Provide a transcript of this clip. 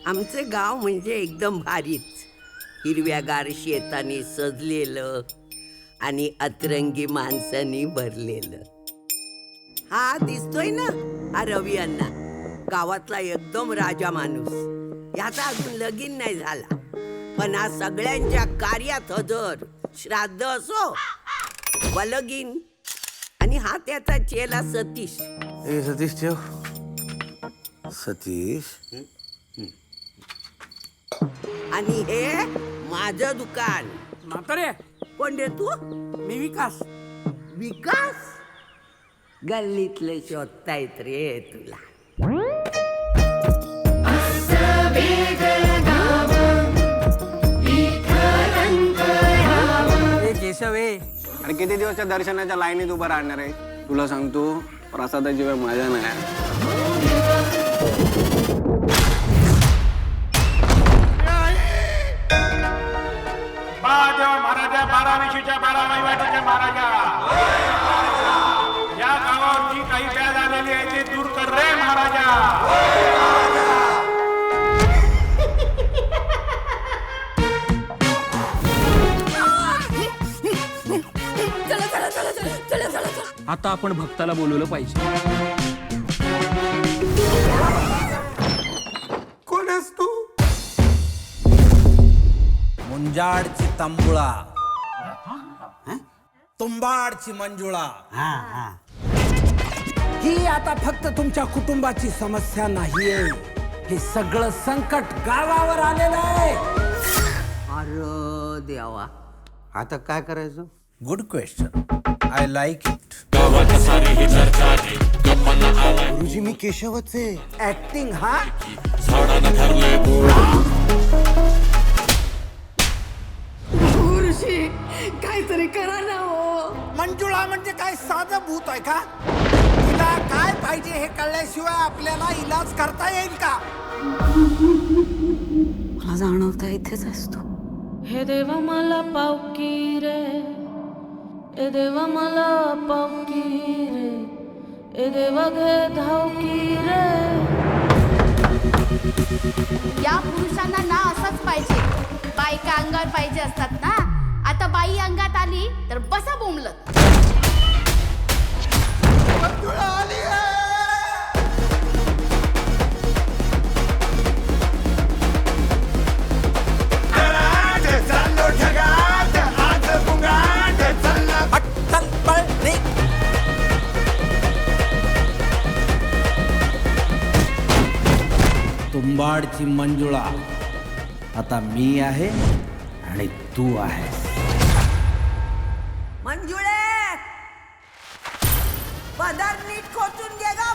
आमचे गाव म्हणजे एकदम भारीच. हिरव्यागार शेताने सजलेलं आणि अतरंगी माणसांनी भरलेलं. हा दिसतोय ना, हा रवी अण्णा, गावातला एकदम राजा माणूस. याचा अजून लगीन नाही झाला, पण हा सगळ्यांच्या कार्यात हजर. श्राद्ध असो वा लगीन. आणि हा त्याचा चेला सतीश. ए सतीश ठेव. सतीश आणि हे माझं दुकान. म्हातारे, कोण रे तू? मी विकास. विकास? गल्लीतले शोधतायत रे तुला. ए केशव ए, अरे किती दिवसच्या दर्शनाच्या लाईनीत उभं राहणार आहे? तुला सांगतो, प्रसादाची वेळ माझ्या नाही. महाराजा 12 महाराजा महाराजा या गावावरची काही व्याज आलेली आहे ते दूर कर रे महाराजा. आता आपण भक्ताला बोलवलं पाहिजे. कोण आहेस तू? मुंजाडची तंबुळा, तुंबाडची मंजुळा. ही आता फक्त तुमच्या कुटुंबाची समस्या नाहीये, हे सगळं संकट गावावर आलेलं आहे. अरे देवा, आता काय करायचं? Good question, I like it. गुरुजी मी केशवच आहे. ऍक्टिंग हा. गुरुजी काहीतरी करा ना हो. मंजुळा म्हणजे काय साधं भूत आहे का? तिला काय पाहिजे हे कळल्याशिवाय आपल्याला इलाज करता येईल का? मला जाणवता इथेच असतो. हे देवा मला पावकी रे, ए देवा मला पावकी रे, ए देवा घे धावकी रे. या पुरुषांना ना असंच पाहिजे. बायका अंगावर पाहिजे असतात ना. आता बाई अंगात आली तर बसा बोंबलत. तुंबाडची मंजुळा आता मी आहे आणि तू आहेस. मंजुळे, पदर नीट खोचून घे गा